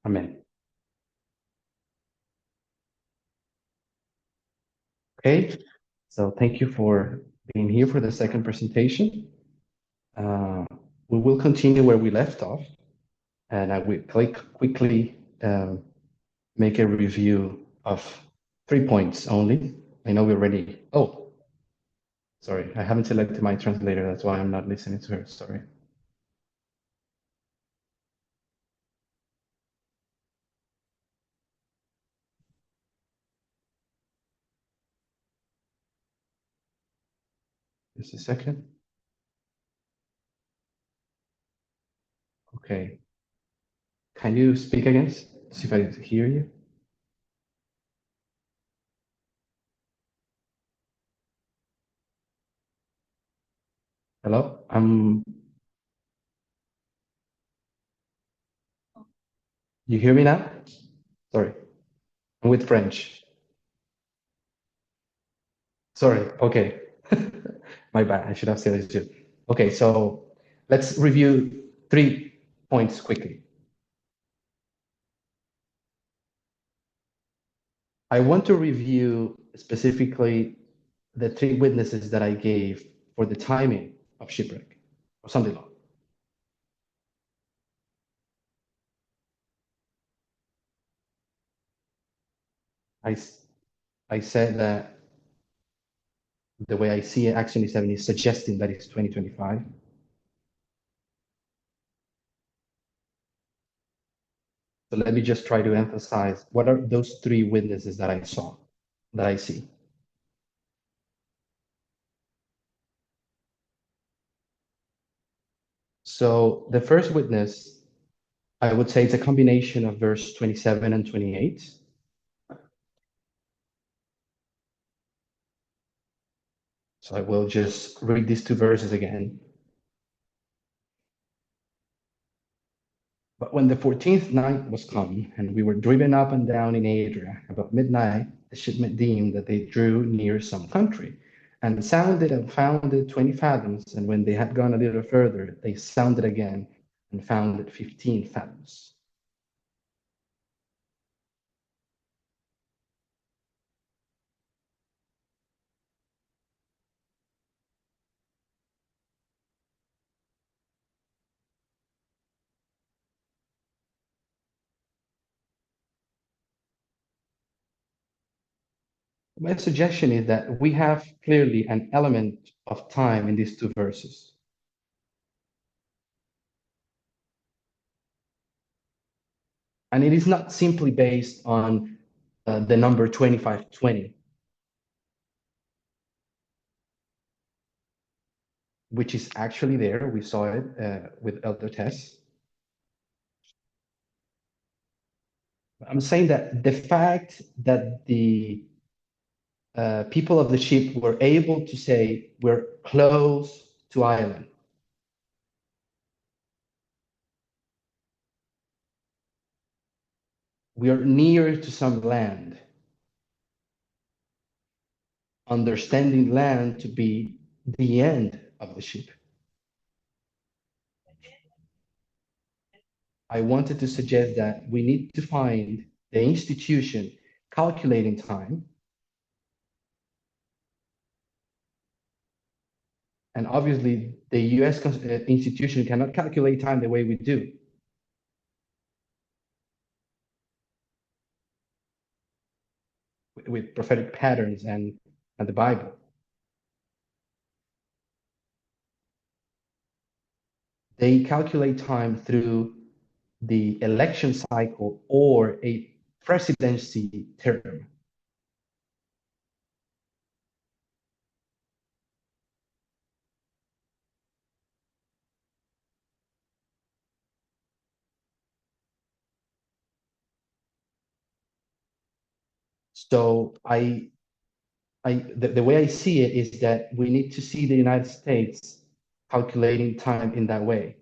Amen. Okay, so thank you for being here for the second presentation. Uh, we will continue where we left off, and I will quickly make a review of 3 points only. I know we're ready. Oh, sorry, I haven't selected my translator. That's why I'm not listening to her. Sorry. Just a second. Okay. Can you speak again? See if I hear you. Hello? You hear me now? Sorry. I'm with French. Sorry. Okay. My bad. I should have said it too. Okay, so let's review 3 points quickly. I want to review specifically the 3 witnesses that I gave for the timing of shipwreck or something like that. I, I said that the way I see it, Acts 27 is suggesting that it's 2025. So let me just try to emphasize what are those 3 witnesses that I saw, that I see. So the first witness, I would say it's a combination of verse 27 and 28. So I will just read these 2 verses again. But when the 14th night was come, and we were driven up and down in Adria, about midnight, the shipment deemed that they drew near some country, and sounded and found it 20 fathoms. And when they had gone a little further, they sounded again and found it 15 fathoms. My suggestion is that we have clearly an element of time in these 2 verses. And it is not simply based on the number 2520, which is actually there. We saw it with Elder Tess. I'm saying that the fact that the people of the ship were able to say, we're close to island. We are near to some land. Understanding land to be the end of the ship. I wanted to suggest that we need to find the institution calculating time. And obviously, the US institution cannot calculate time the way we do. With prophetic patterns and the Bible. They calculate time through the election cycle or a presidency term. So the way I see it is that we need to see the United States calculating time in that way.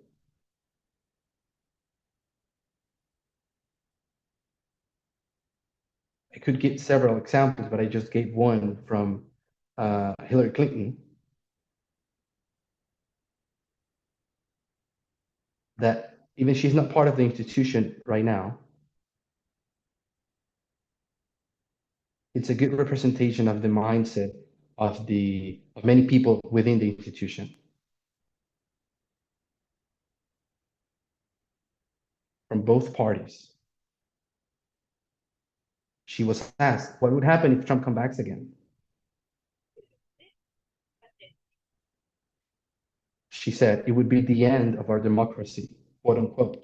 I could give several examples, but I just gave one from Hillary Clinton, that even she's not part of the institution right now, it's a good representation of the mindset of many people within the institution from both parties. She was asked, what would happen if Trump comes back again? She said, it would be the end of our democracy, quote unquote.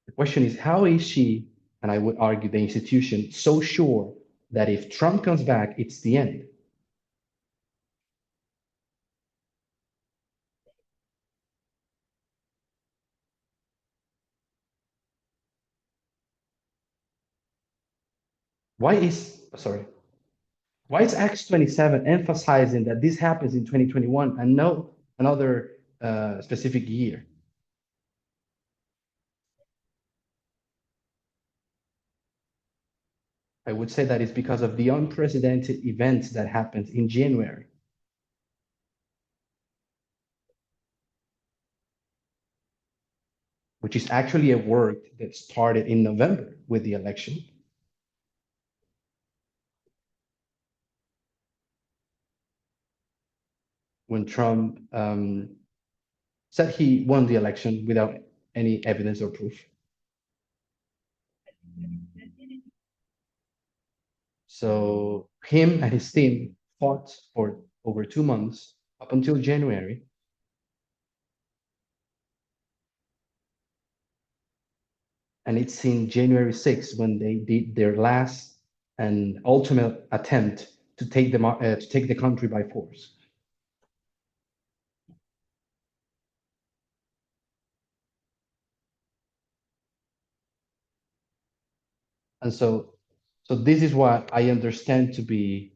The question is, how is she, and I would argue the institution, so sure that if Trump comes back, it's the end? Sorry, why is Acts 27 emphasizing that this happens in 2021 and no another specific year? I would say that it's because of the unprecedented events that happened in January, which is actually a work that started in November with the election. When Trump said he won the election without any evidence or proof. So him and his team fought for over 2 months up until January. And it's in January 6th when they did their last and ultimate attempt to take the country by force. And so this is what I understand to be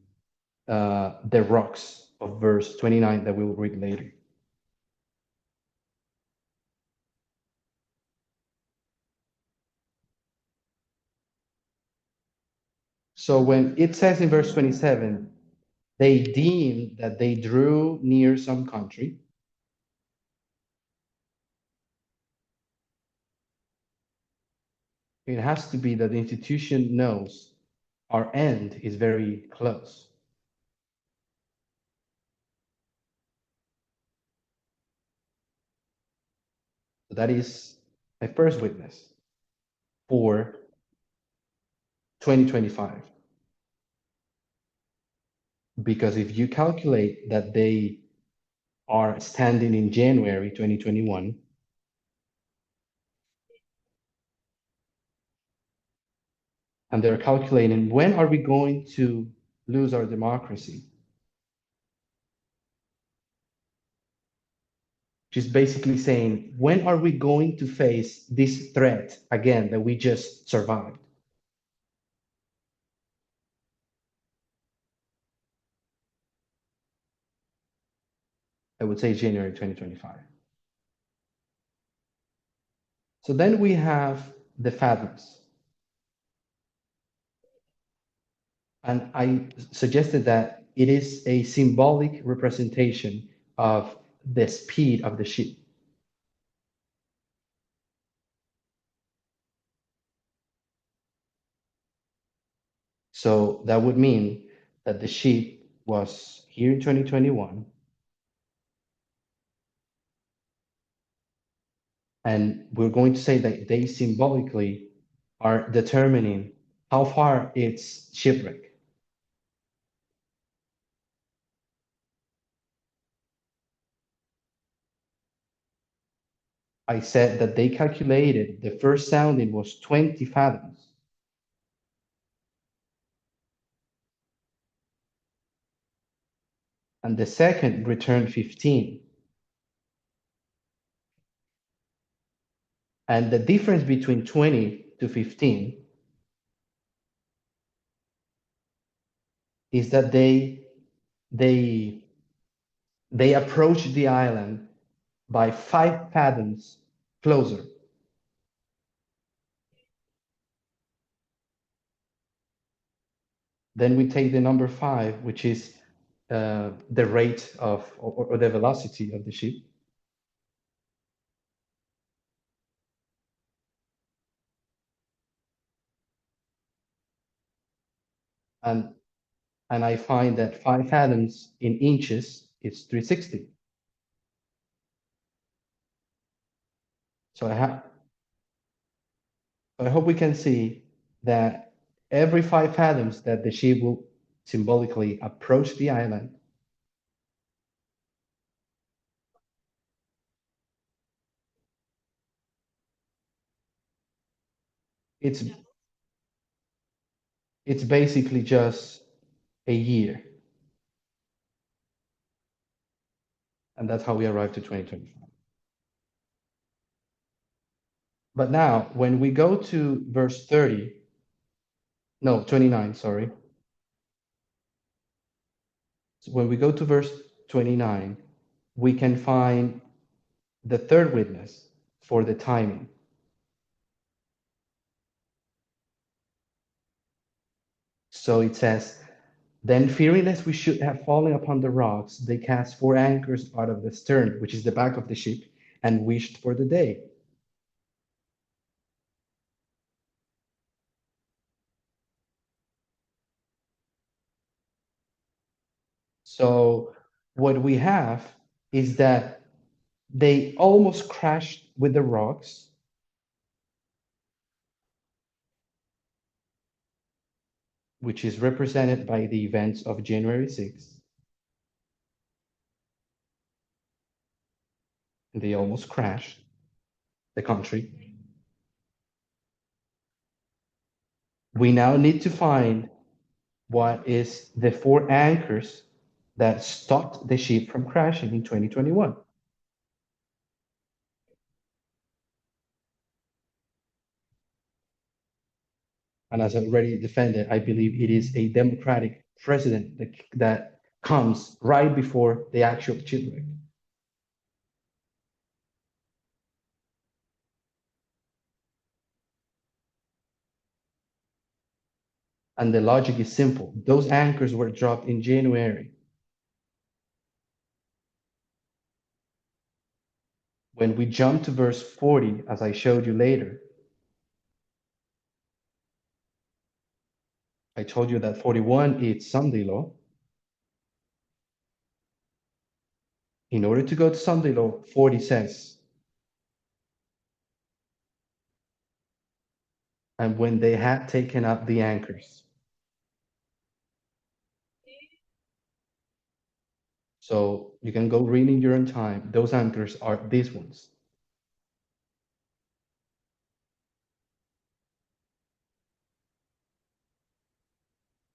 the rocks of verse 29 that we will read later. So when it says in verse 27, they deemed that they drew near some country, it has to be that the institution knows our end is very close. So that is my first witness for 2025. Because if you calculate that they are standing in January 2021, and they're calculating when are we going to lose our democracy, which is basically saying, when are we going to face this threat again that we just survived? I would say January 2025. So then we have the fathoms. And I suggested that it is a symbolic representation of the speed of the ship. So that would mean that the ship was here in 2021, and we're going to say that they symbolically are determining how far it's shipwreck. I said that they calculated the first sounding was 20 fathoms. And the second returned 15. And the difference between 20 to 15 is that they approached the island by 5 fathoms closer. Then we take the number 5, which is the rate of or the velocity of the ship. and I find that 5 fathoms in inches is 360. So I hope we can see that every 5 fathoms that the ship will symbolically approach the island, it's it's basically just a year, and that's how we arrived to 2025. But now, when we go to verse 30, no, 29, sorry. So when we go to verse 29, we can find the third witness for the timing. So it says, then fearing lest we should have fallen upon the rocks, they cast 4 anchors out of the stern, which is the back of the ship, and wished for the day. So what we have is that they almost crashed with the rocks, which is represented by the events of January 6th. They almost crashed the country. We now need to find what is the 4 anchors that stopped the ship from crashing in 2021. And as I already defended, I believe it is a democratic president that comes right before the actual shipwreck. And the logic is simple. Those anchors were dropped in January. When we jump to verse 40, as I showed you later, I told you that 41 is Sunday law. In order to go to Sunday law, 40 says, and when they had taken up the anchors. So you can go read in your own time. Those anchors are these ones.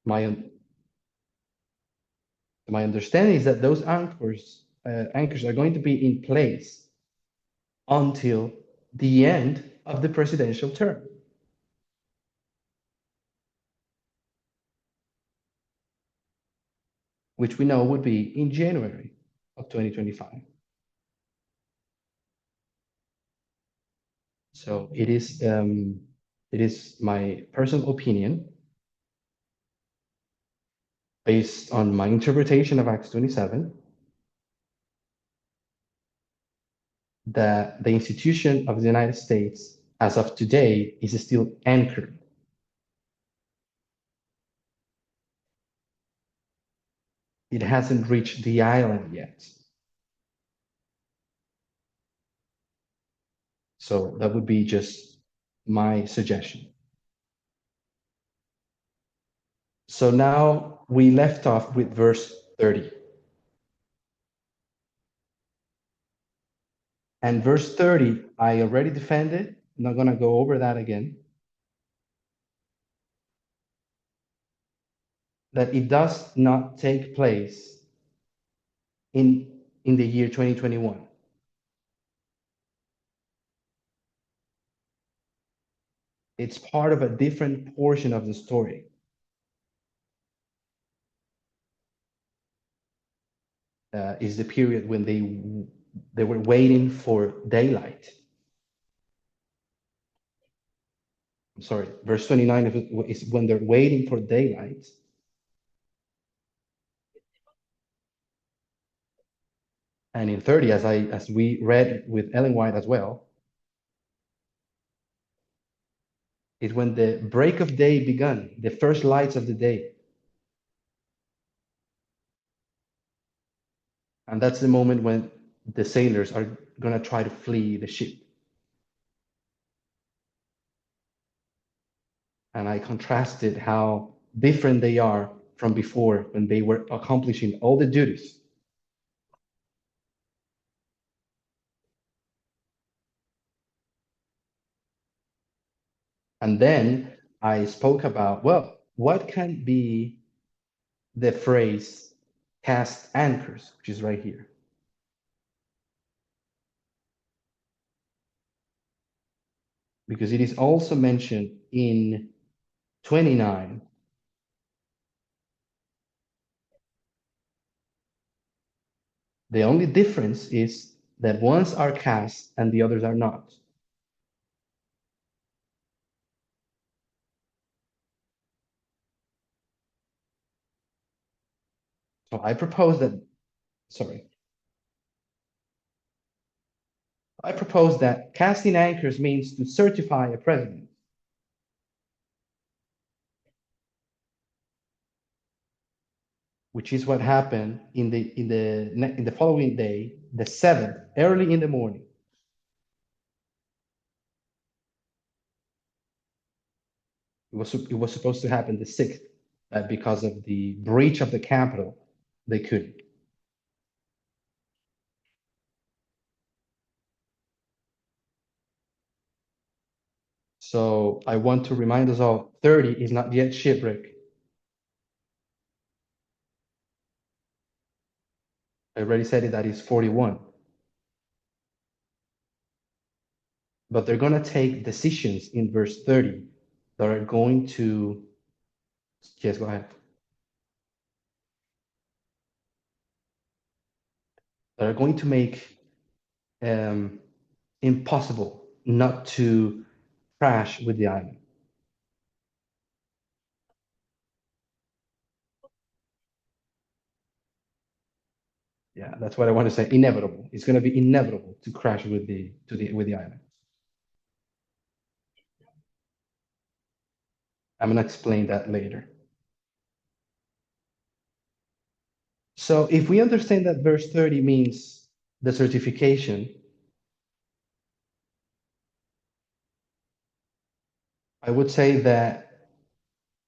My understanding is that those anchors are going to be in place until the end of the presidential term, which we know would be in January of 2025. So it is my personal opinion based on my interpretation of Acts 27 that the institution of the United States as of today is still anchored. It hasn't reached the island yet. So that would be just my suggestion. So now we left off with verse 30. And verse 30, I already defended. I'm not going to go over that again. That it does not take place in the year 2021. It's part of a different portion of the story. Is the period when they were waiting for daylight. I'm sorry, verse 29 is when they're waiting for daylight. And in 30, as we read with Ellen White as well, is when the break of day begun, the first lights of the day. And that's the moment when the sailors are going to try to flee the ship. And I contrasted how different they are from before when they were accomplishing all the duties. And then I spoke about, well, what can be the phrase cast anchors, which is right here. Because it is also mentioned in 29. The only difference is that ones are cast and the others are not. So I propose that, sorry, I propose that casting anchors means to certify a president, which is what happened in the following day, the 7th, early in the morning. It was supposed to happen the 6th, but because of the breach of the Capitol, they couldn't. So I want to remind us all, 30 is not yet shipwreck. I already said it, that is 41. But they're going to take decisions in verse 30 that are going to, yes, go ahead, that are going to make impossible not to crash with the island. Yeah, that's what I want to say. Inevitable. It's going to be inevitable to crash with the island. I'm going to explain that later. So if we understand that verse 30 means the certification, I would say that,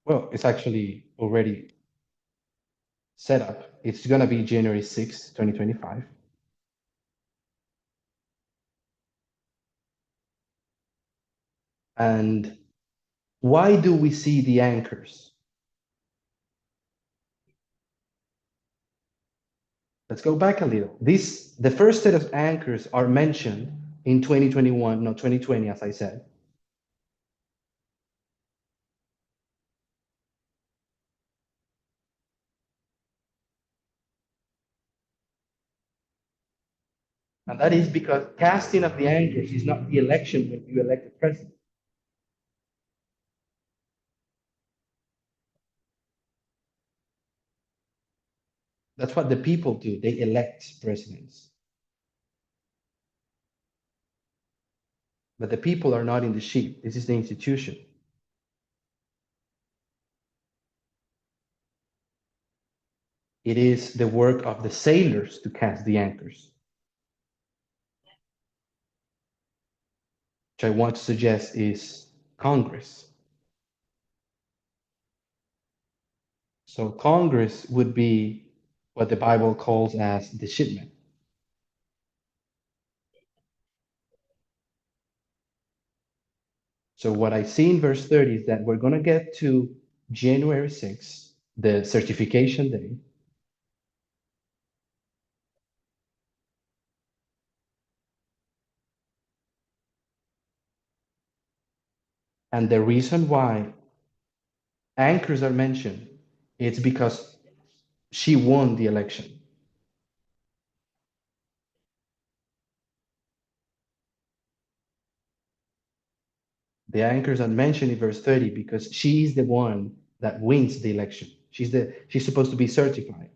well, it's actually already set up. It's going to be January 6th, 2025. And why do we see the anchors? Let's go back a little. The first set of anchors are mentioned in 2021, no, 2020, as I said. And that is because casting of the anchors is not the election when you elect the president. That's what the people do. They elect presidents. But the people are not in the ship. This is the institution. It is the work of the sailors to cast the anchors, which I want to suggest is Congress. So Congress would be what the Bible calls as the shipment. So what I see in verse 30 is that we're going to get to January 6th, the certification day. And the reason why anchors are mentioned, it's because she won the election. The anchors are mentioned in verse 30 because she is the one that wins the election. She's supposed to be certified.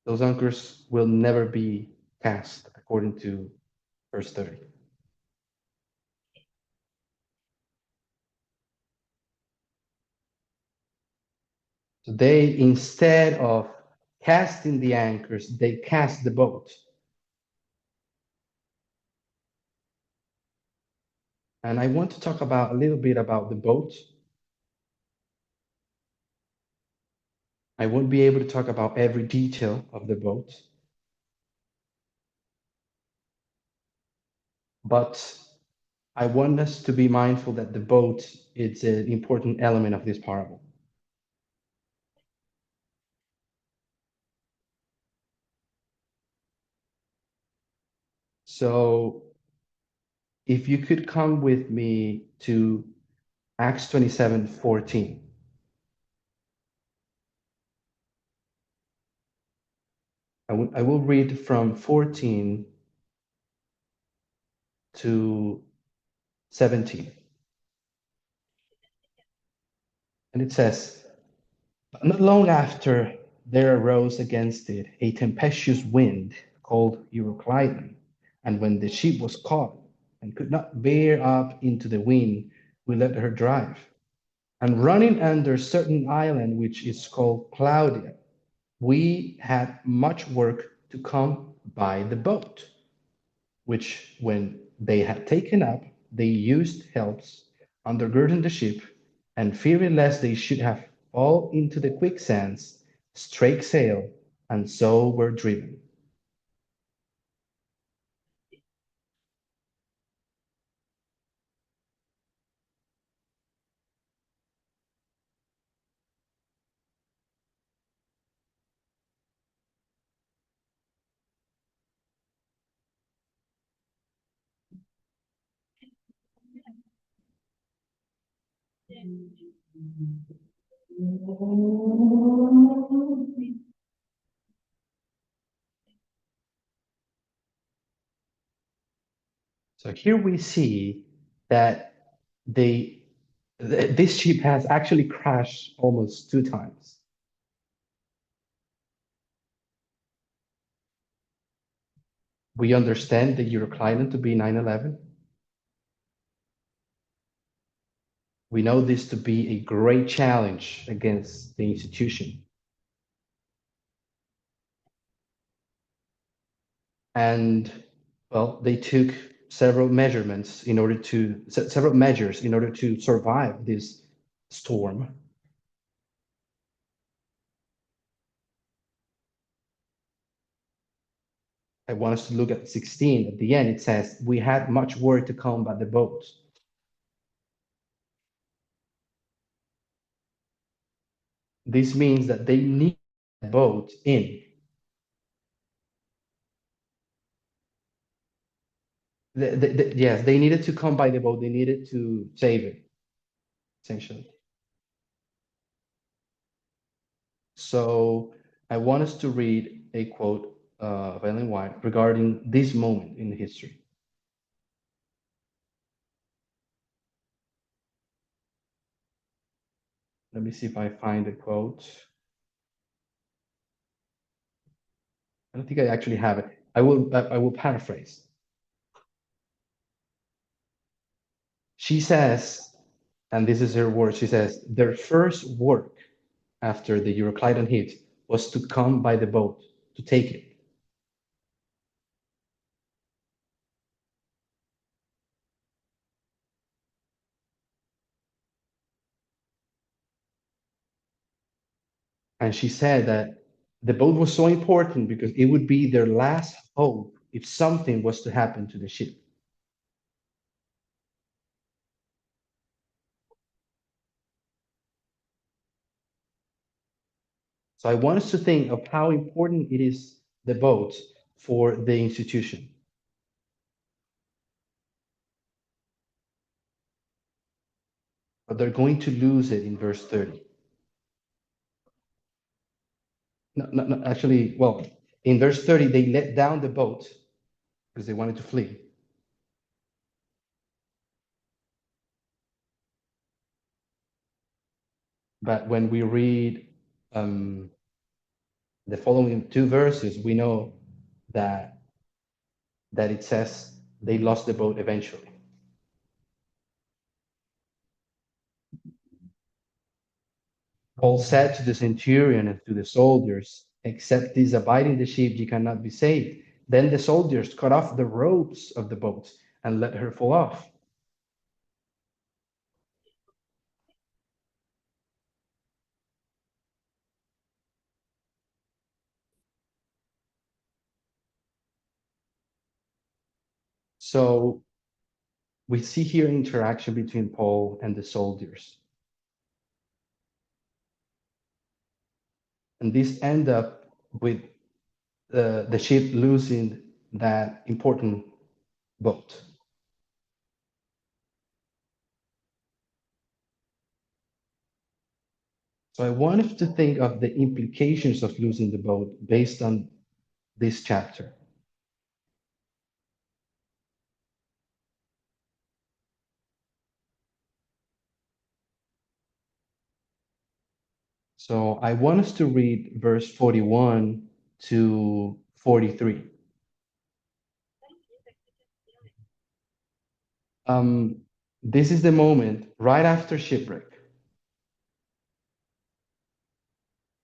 Those anchors will never be cast according to verse 30. So they, instead of casting the anchors, they cast the boat. And I want to talk about a little bit about the boat. I won't be able to talk about every detail of the boat, but I want us to be mindful that the boat is an important element of this parable. So if you could come with me to Acts 27:14. I will read from 14 to 17. And it says, not long after there arose against it a tempestuous wind called Euroclydon. And when the ship was caught and could not bear up into the wind, we let her drive. And running under a certain island which is called Claudia, we had much work to come by the boat, which when they had taken up, they used helps, undergirding the ship, and fearing lest they should have fall into the quicksands, strake sail, and so were driven. So here we see that they this ship has actually crashed almost 2 times. We understand the Euroclydon to be 9/11. We know this to be a great challenge against the institution. And well, they took several measurements in order to several measures in order to survive this storm. I want us to look at 16. At the end, it says, we had much work to come by the boat. This means that they need the boat in. Yes, they needed to come by the boat. They needed to save it, essentially. So I want us to read a quote of Ellen White regarding this moment in history. Let me see if I find the quote. I don't think I actually have it. I will paraphrase. She says, and this is her word, she says, their first work after the Euroclydon hit was to come by the boat, to take it. And she said that the boat was so important because it would be their last hope if something was to happen to the ship. So I want us to think of how important it is, the boat, for the institution. But they're going to lose it in verse 30. No, actually, well, in verse 30, they let down the boat because they wanted to flee. But when we read the following 2 verses, we know that it says they lost the boat eventually. Paul said to the centurion and to the soldiers, except these abide in the ship, ye cannot be saved. Then the soldiers cut off the ropes of the boat and let her fall off. So we see here interaction between Paul and the soldiers. And this end up with the ship losing that important boat. So I wanted to think of the implications of losing the boat based on this chapter. So I want us to read verse 41 to 43. Um, this is the moment right after shipwreck.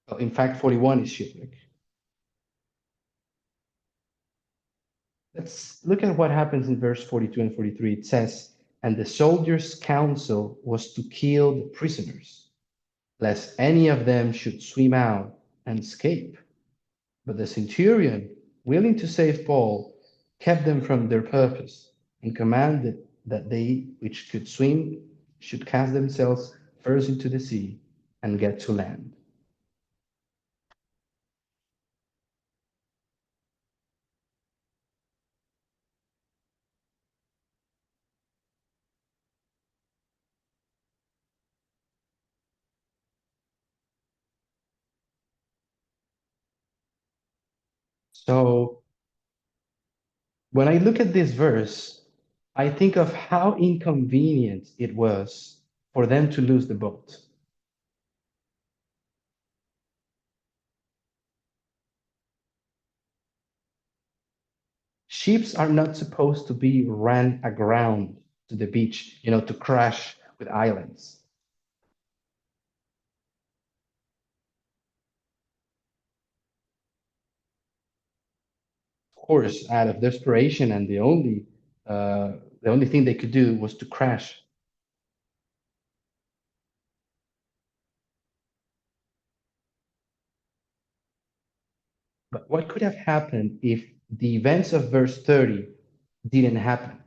Well, in fact, 41 is shipwreck. Let's look at what happens in verse 42 and 43. It says, and the soldiers' counsel was to kill the prisoners, lest any of them should swim out and escape. But the centurion, willing to save Paul, kept them from their purpose and commanded that they which could swim should cast themselves first into the sea and get to land. So when I look at this verse, I think of how inconvenient it was for them to lose the boat. Ships are not supposed to be ran aground to the beach, to crash with islands. Of course, out of desperation, and the only thing they could do was to crash. But what could have happened if the events of verse 30 didn't happen?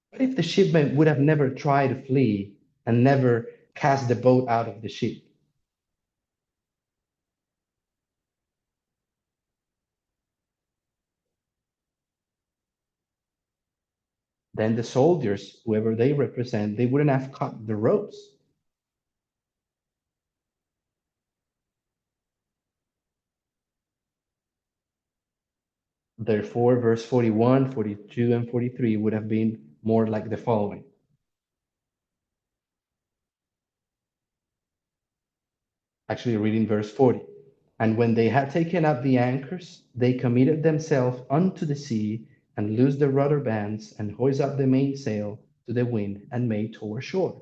What if the shipmen would have never tried to flee and never cast the boat out of the ship? Then the soldiers, whoever they represent, they wouldn't have cut the ropes. Therefore, verse 41, 42, and 43 would have been more like the following. Actually, reading verse 40. And when they had taken up the anchors, they committed themselves unto the sea and loosed the rudder bands and hoised up the mainsail to the wind and made toward shore.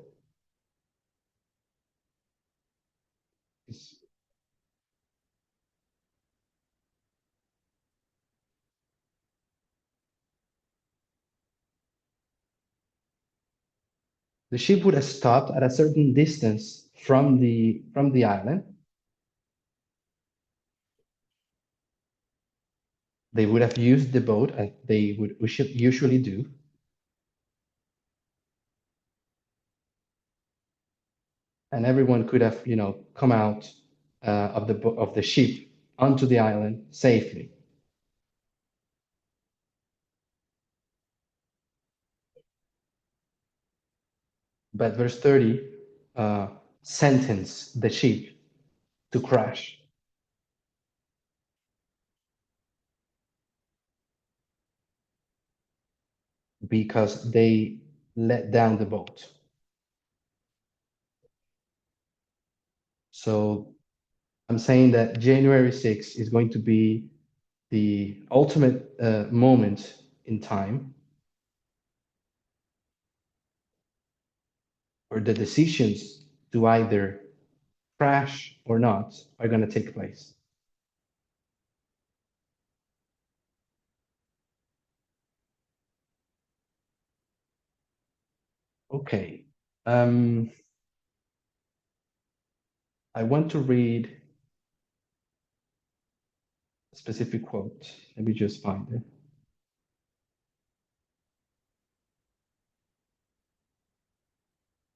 The ship would have stopped at a certain distance from the island. They would have used the boat as they would usually do. And everyone could have, come out of the ship onto the island safely. But verse 30 sentenced the ship to crash because they let down the boat. So I'm saying that January 6th is going to be the ultimate moment in time or the decisions to either crash or not are going to take place. Okay. Um, I want to read a specific quote. Let me just find it.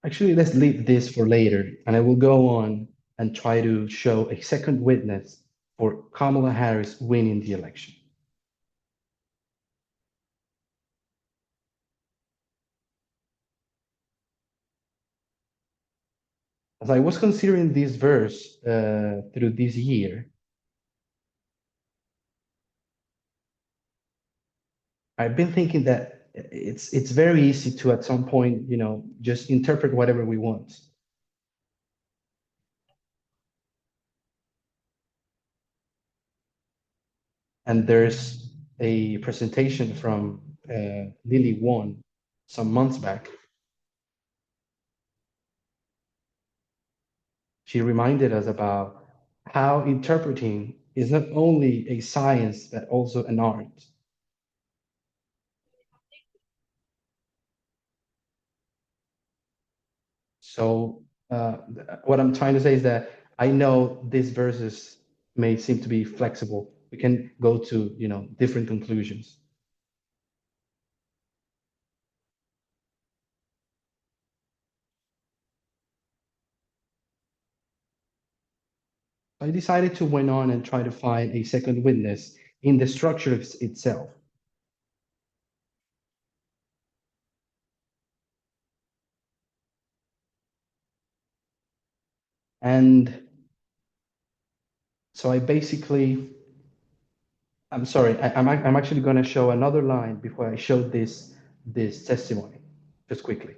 Actually, let's leave this for later, and I will go on and try to show a second witness for Kamala Harris winning the election. As I was considering this verse through this year, I've been thinking that it's very easy to at some point, just interpret whatever we want. And there's a presentation from Lily Won some months back. She reminded us about how interpreting is not only a science, but also an art. So, what I'm trying to say is that I know these verses may seem to be flexible. We can go to, different conclusions. I decided to went on and try to find a second witness in the structure itself. And so I basically, I'm sorry, I'm actually going to show another line before I show this testimony, just quickly.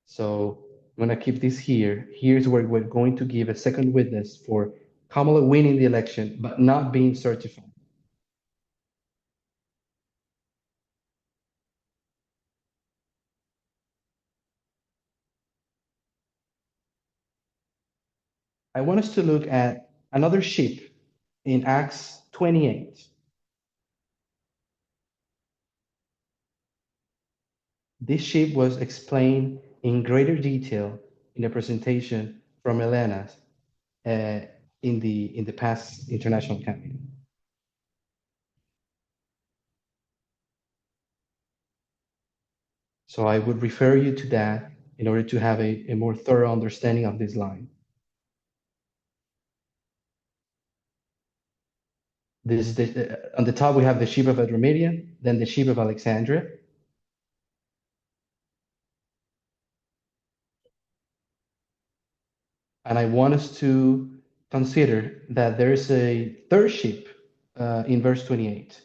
So I'm going to keep this here. Here's where we're going to give a second witness for Kamala winning the election, but not being certified. I want us to look at another sheep in Acts 28. This sheep was explained in greater detail in a presentation from Elena uh, in the past international campaign. So I would refer you to that in order to have a more thorough understanding of this line. This is on the top we have the sheep of Adramyttia, then the sheep of Alexandria, and I want us to consider that there's a third sheep in verse 28.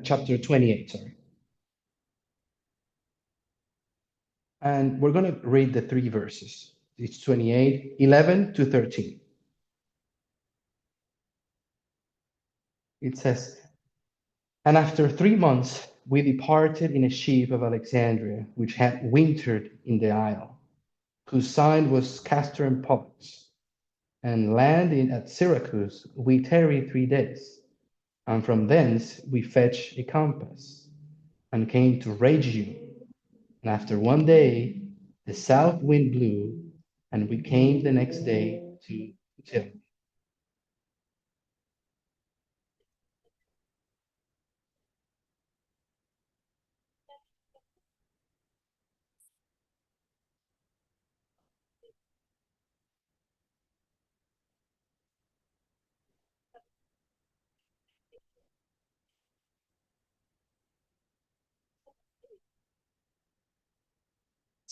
Chapter 28, sorry. And we're going to read the three verses. It's 28, 11 to 13. It says, "And after 3 months, we departed in a ship of Alexandria, which had wintered in the isle, whose sign was Castor and Pollux. And landing at Syracuse, we tarried 3 days. And from thence we fetched a compass, and came to Rhegium. And after 1 day, the south wind blew, and we came the next day to Puteoli."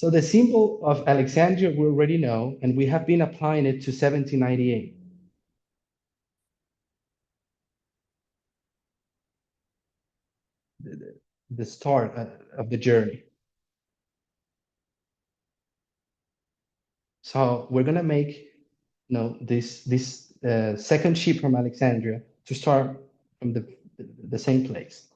So the symbol of Alexandria we already know, and we have been applying it to 1798, the start of the journey. So we're going to make no, this second ship from Alexandria to start from the same place.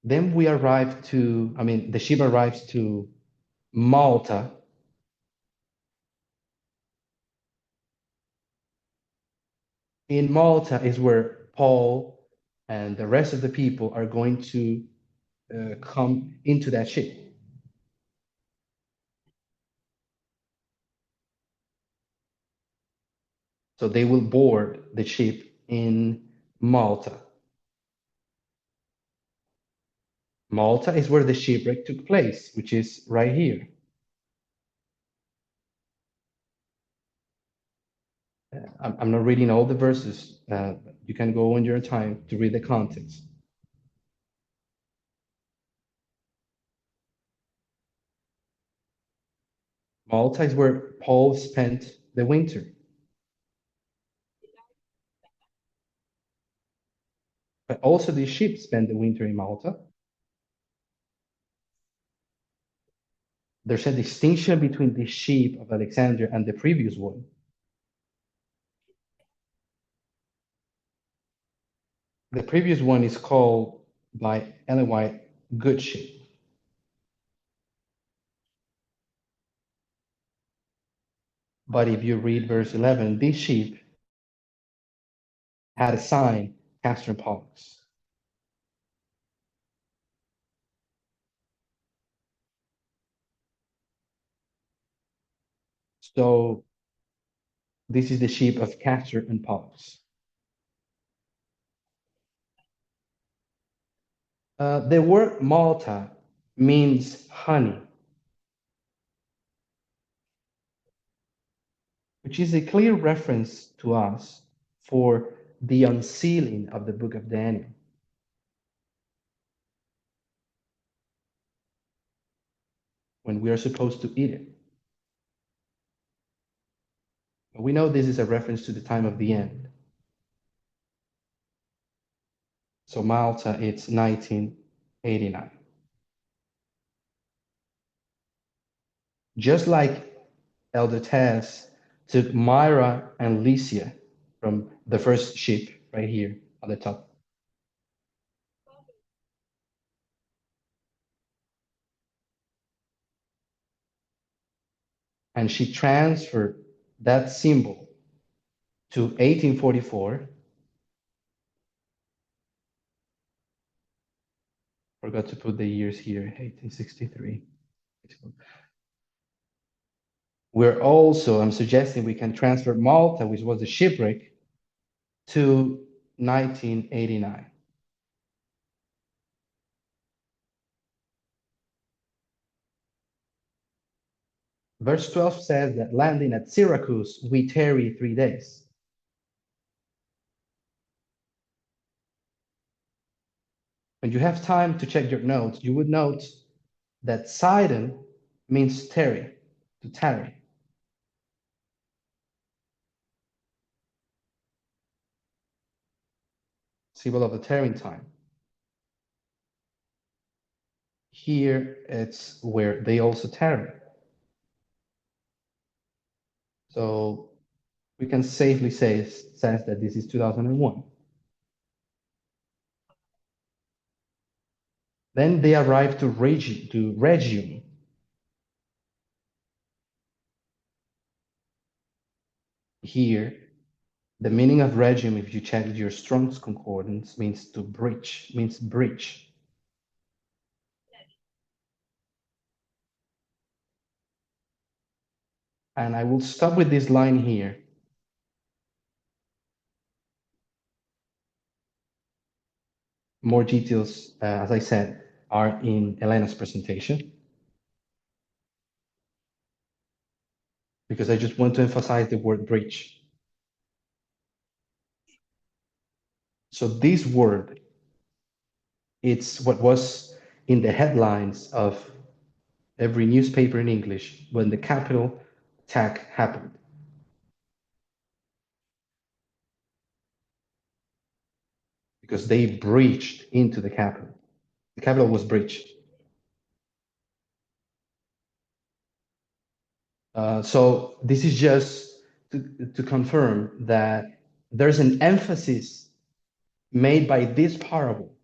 Then we arrive to, I mean, the ship arrives to Malta. In Malta is where Paul and the rest of the people are going to come into that ship. So they will board the ship in Malta. Malta is where the shipwreck took place, which is right here. I'm not reading all the verses. You can go on your time to read the context. Malta is where Paul spent the winter. But also the ship spent the winter in Malta. There's a distinction between the ship of Alexandria and the previous one. The previous one is called by Ellen White good ship. But if you read verse 11, this ship had a sign, Castor and Pollux. So this is the ship of Castor and Pollux. The word Malta means honey, which is a clear reference to us for the unsealing of the book of Daniel. When we are supposed to eat it. We know this is a reference to the time of the end. So Malta, it's 1989. Just like Elder Tess took Myra and Lycia from the first ship right here on the top. And she transferred that symbol to 1844. Forgot to put the years here, 1863. We're also, I'm suggesting we can transfer Malta, which was the shipwreck, to 1989. Verse 12 says that landing at Syracuse, we tarry 3 days. When you have time to check your notes, you would note that Sidon means tarry, to tarry. Symbol of the tarrying time. Here it's where they also tarry. So we can safely say says that this is 2001. Then they arrived to Regium. Here, the meaning of Regium, if you check your Strong's Concordance, means to breach, means breach. And I will stop with this line here. More details, as I said, are in Elena's presentation. Because I just want to emphasize the word breach. So this word, it's what was in the headlines of every newspaper in English when the Capitol attack happened. Because they breached into the Capitol. The Capitol was breached. So this is just to confirm that there's an emphasis made by this parable,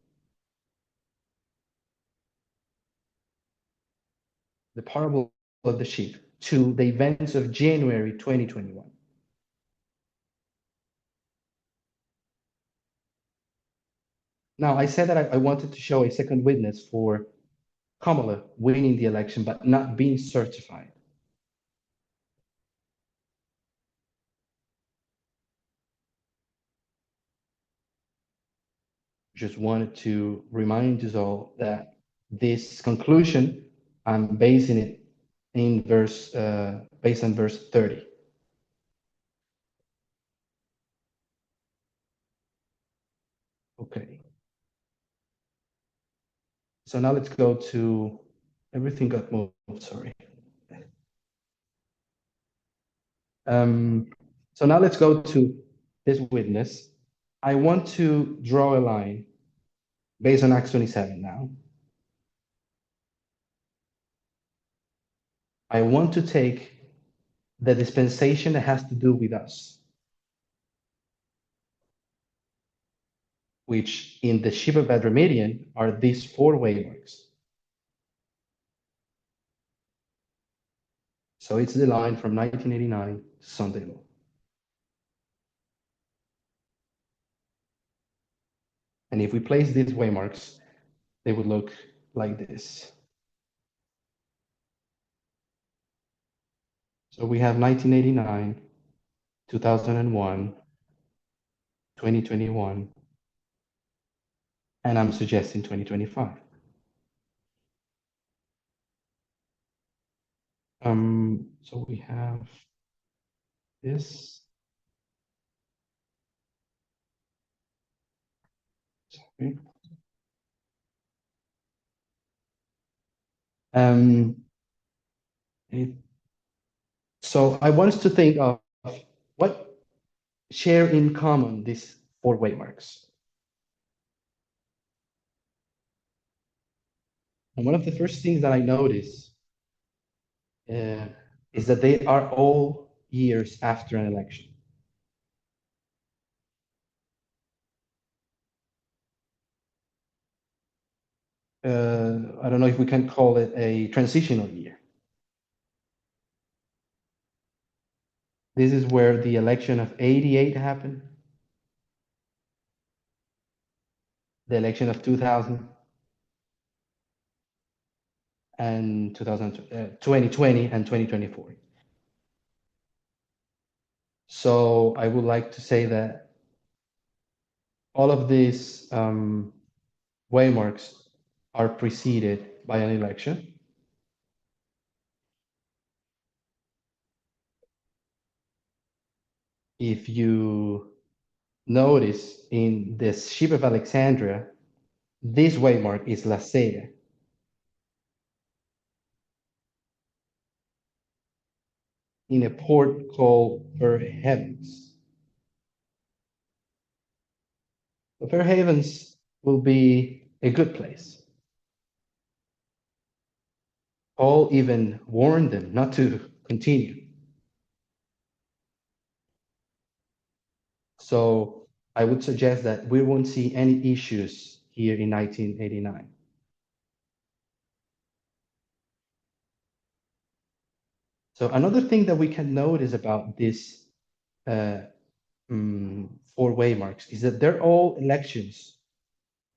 the parable of the sheep, to the events of January 2021. Now, I said that I wanted to show a second witness for Kamala winning the election but not being certified. Just wanted to remind you all that this conclusion, I'm basing it in based on verse 30. Okay. So now let's go to, everything got moved, sorry. So now let's go to this witness. I want to draw a line based on Acts 27 now. I want to take the dispensation that has to do with us, which in the Ship of Adramyttian are these four waymarks. So it's the line from 1989 to Sunday law. And if we place these waymarks, they would look like this. So we have 1989, 2001, 2021, and I'm suggesting 2025. So we have this. Sorry. So I want us to think of what share in common these four waymarks. And one of the first things that I notice is that they are all years after an election. I don't know if we can call it a transitional year. This is where the election of 88 happened, the election of 2000, and 2020 and 2024. So I would like to say that all of these waymarks are preceded by an election. If you notice in the Ship of Alexandria, this waymark is Lasea. In a port called Fair Havens. So Fair Havens will be a good place. Paul even warned them not to continue. So I would suggest that we won't see any issues here in 1989. So another thing that we can notice about this four waymarks is that they're all elections,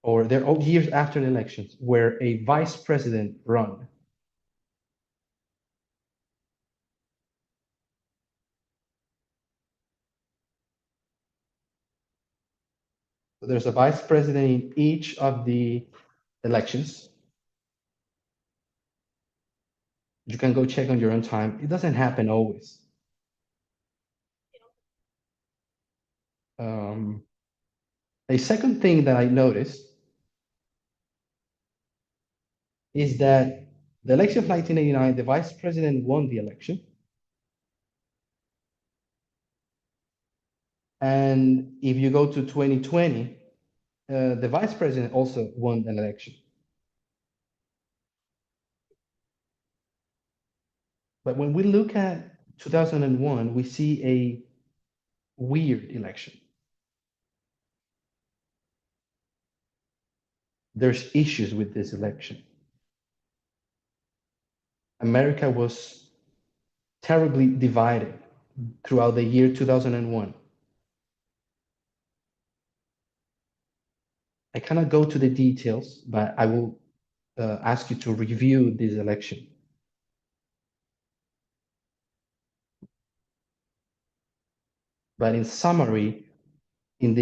or they're all years after the elections where a vice president run. So there's a vice president in each of the elections. You can go check on your own time. It doesn't happen always. A second thing that I noticed is that the election of 1989, the vice president won the election. And if you go to 2020, the vice president also won an election. But when we look at 2001, we see a weird election. There's issues with this election. America was terribly divided throughout the year 2001. I cannot go to the details, but I will ask you to review this election. But in summary, in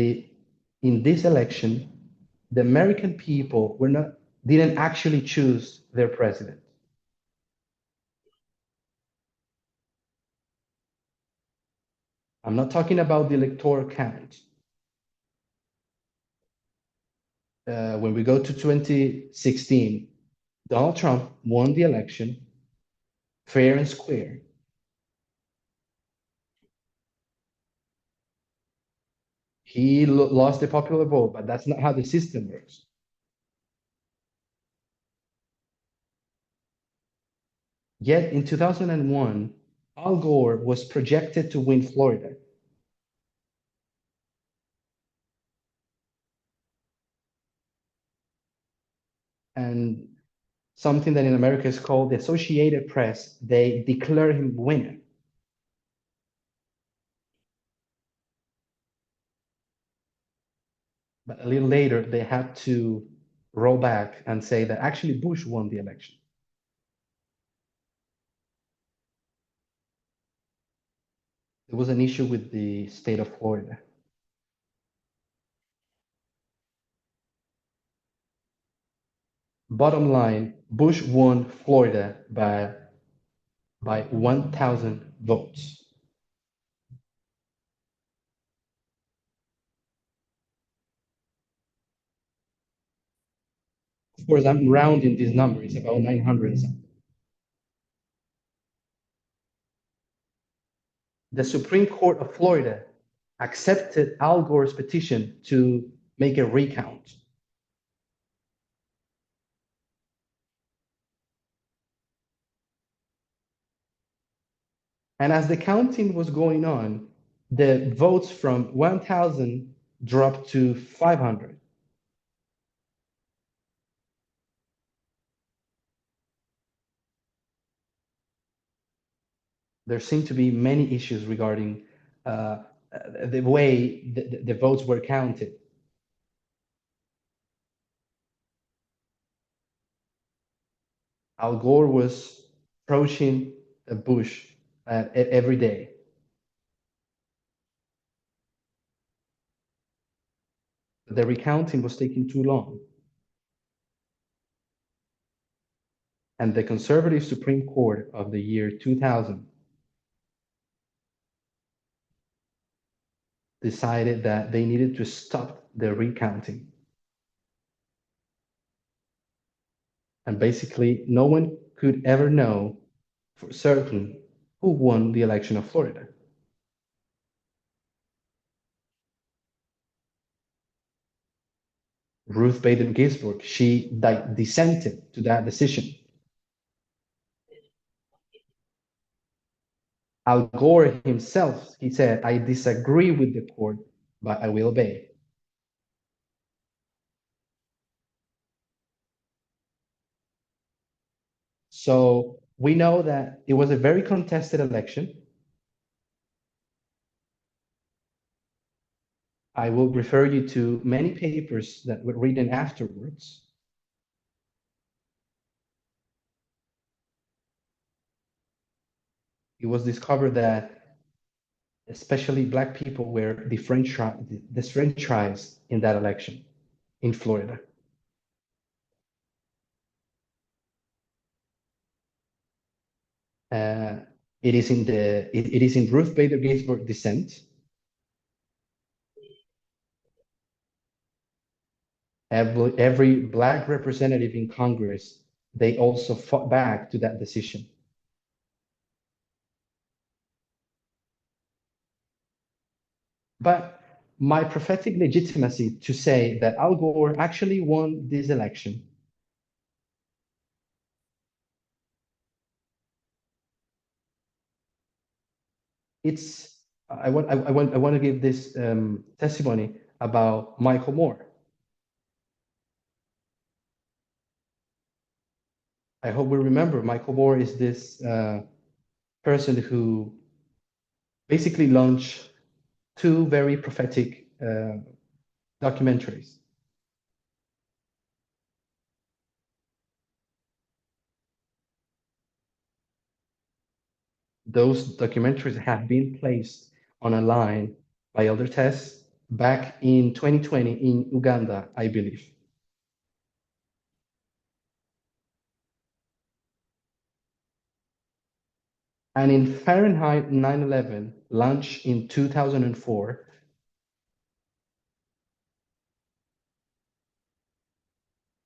this election, the American people didn't actually choose their president. I'm not talking about the electoral count. When we go to 2016, Donald Trump won the election fair and square. He lost the popular vote, but that's not how the system works. Yet in 2001, Al Gore was projected to win Florida. And something that in America is called the Associated Press, they declare him winner. But a little later, they had to roll back and say that actually Bush won the election. There was an issue with the state of Florida. Bottom line, Bush won Florida by 1,000 votes. Of course, I'm rounding this number. It's about 900 something. The Supreme Court of Florida accepted Al Gore's petition to make a recount. And as the counting was going on, the votes from 1,000 dropped to 500. There seemed to be many issues regarding the way the votes were counted. Al Gore was approaching Bush every day. The recounting was taking too long. And the conservative Supreme Court of the year 2000 decided that they needed to stop the recounting. And basically, no one could ever know for certain who won the election of Florida. Ruth Bader Ginsburg, she dissented to that decision. Al Gore himself, he said, I disagree with the court, but I will obey. So we know that it was a very contested election. I will refer you to many papers that were written afterwards. It was discovered that especially Black people were disfranchised in that election in Florida. It is in Ruth Bader Ginsburg dissent. Every Black representative in Congress, they also fought back to that decision. But my prophetic legitimacy to say that Al Gore actually won this election it's I want to give this testimony about Michael Moore. I hope we remember Michael Moore is this person who basically launched two very prophetic documentaries. Those documentaries have been placed on a line by Elder Tess back in 2020 in Uganda, I believe. And in Fahrenheit 9/11, launched in 2004,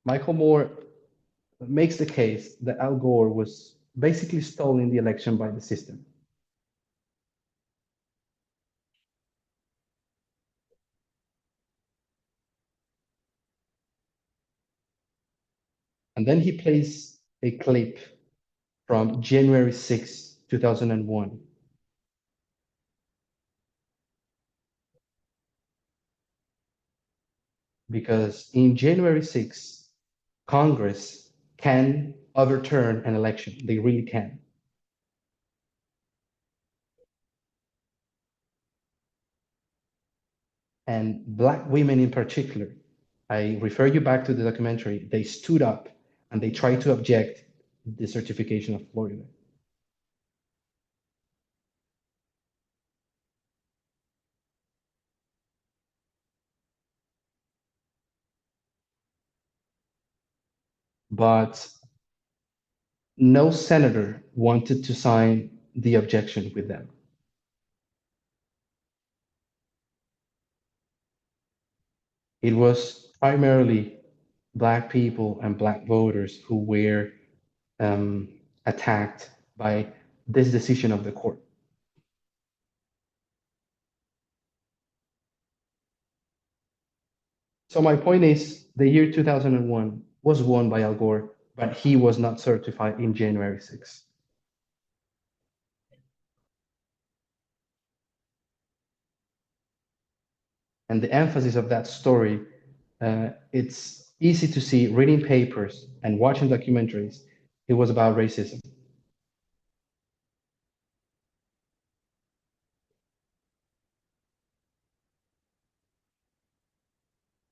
Michael Moore makes the case that Al Gore was basically stolen the election by the system. And then he plays a clip from January 6, 2001. Because in January 6, Congress can overturn an election. They really can. And Black women in particular, I refer you back to the documentary, they stood up and they tried to object the certification of Florida. But no senator wanted to sign the objection with them. It was primarily Black people and Black voters who were attacked by this decision of the court. So my point is, the year 2001 was won by Al Gore, but he was not certified in January 6th. And the emphasis of that story, it's easy to see reading papers and watching documentaries. It was about racism.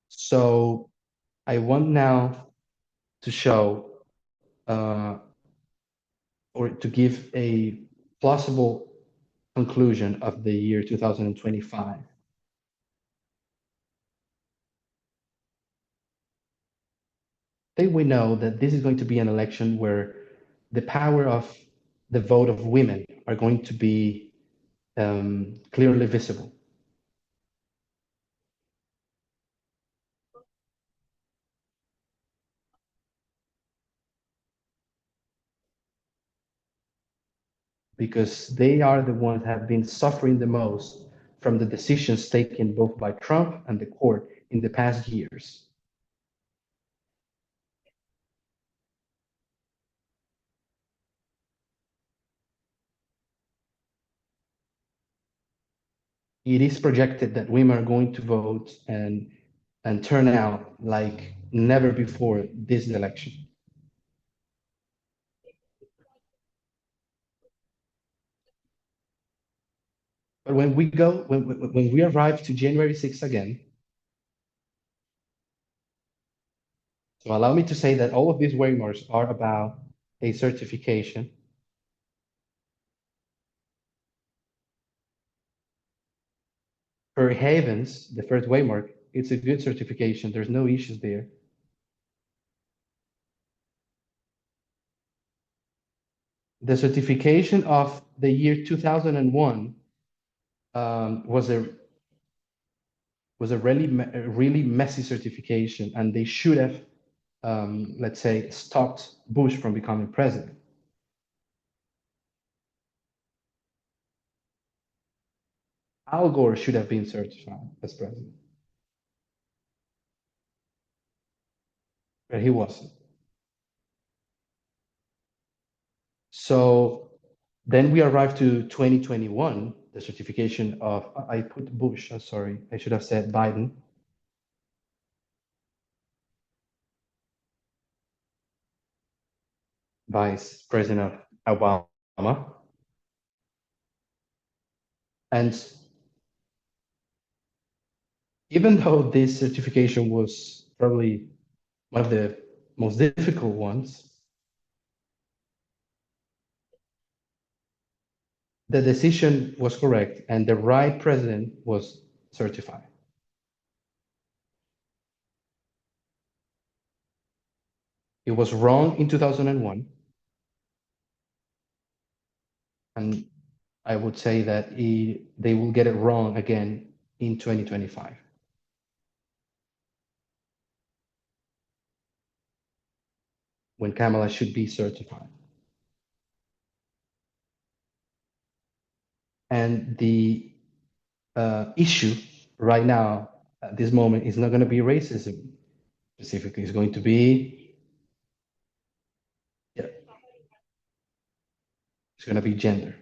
So I want now to show or to give a plausible conclusion of the year 2025. I think we know that this is going to be an election where the power of the vote of women are going to be clearly visible. Because they are the ones that have been suffering the most from the decisions taken both by Trump and the court in the past years. It is projected that women are going to vote and turn out like never before this election. But when we arrive to January 6th again, so allow me to say that all of these waymarks are about a certification. For Havens, the first waymark, it's a good certification. There's no issues there. The certification of the year 2001 was a really messy certification, and they should have, let's say, stopped Bush from becoming president. Al Gore should have been certified as president, but he wasn't. So then we arrive to 2021, the certification of, I put Bush, sorry, I should have said Biden, Vice President Obama. And even though this certification was probably one of the most difficult ones, the decision was correct and the right president was certified. It was wrong in 2001, and I would say that they will get it wrong again in 2025. When Kamala should be certified. And the issue right now at this moment is not going to be racism specifically. It's going to be, yeah, it's going to be gender.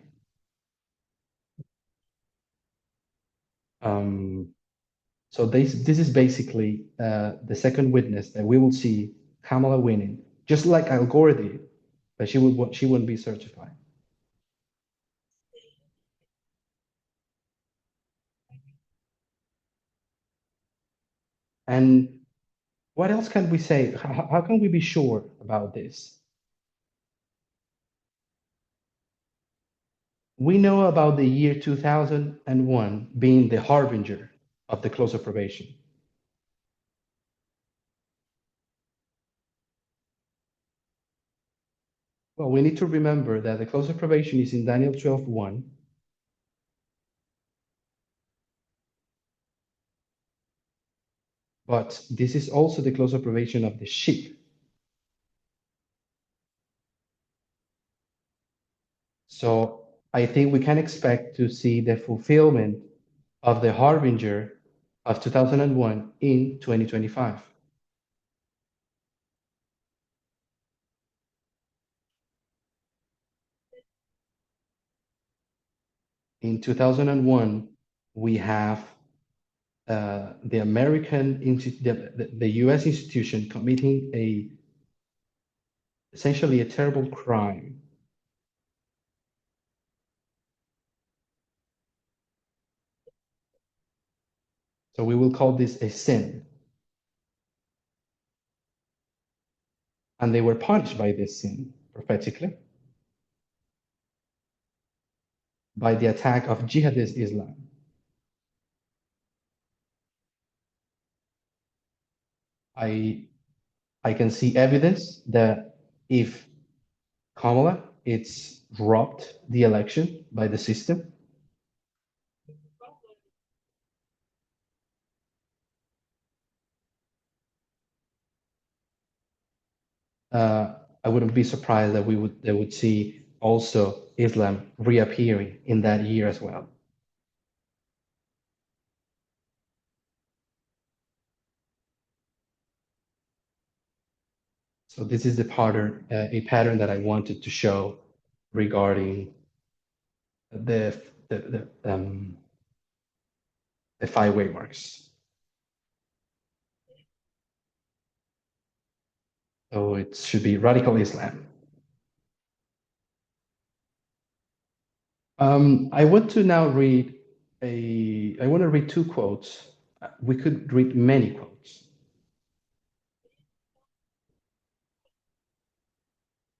So this is basically the second witness that we will see Kamala winning, just like Al Gore did, but she wouldn't be certified. And what else can we say? How can we be sure about this? We know about the year 2001 being the harbinger of the close of probation. Well, we need to remember that the close of probation is in Daniel 12:1. But this is also the close of probation of the sheep. So I think we can expect to see the fulfillment of the harbinger of 2001 in 2025. In 2001, we have the the US institution committing essentially a terrible crime. So we will call this a sin. And they were punished by this sin prophetically by the attack of jihadist Islam. I can see evidence that if Kamala it's robbed the election by the system, I wouldn't be surprised that they would see also Islam reappearing in that year as well. So this is the pattern, a pattern that I wanted to show regarding the the, the, um, the five waymarks. So it should be radical Islam. I want to now read I want to read two quotes. We could read many quotes.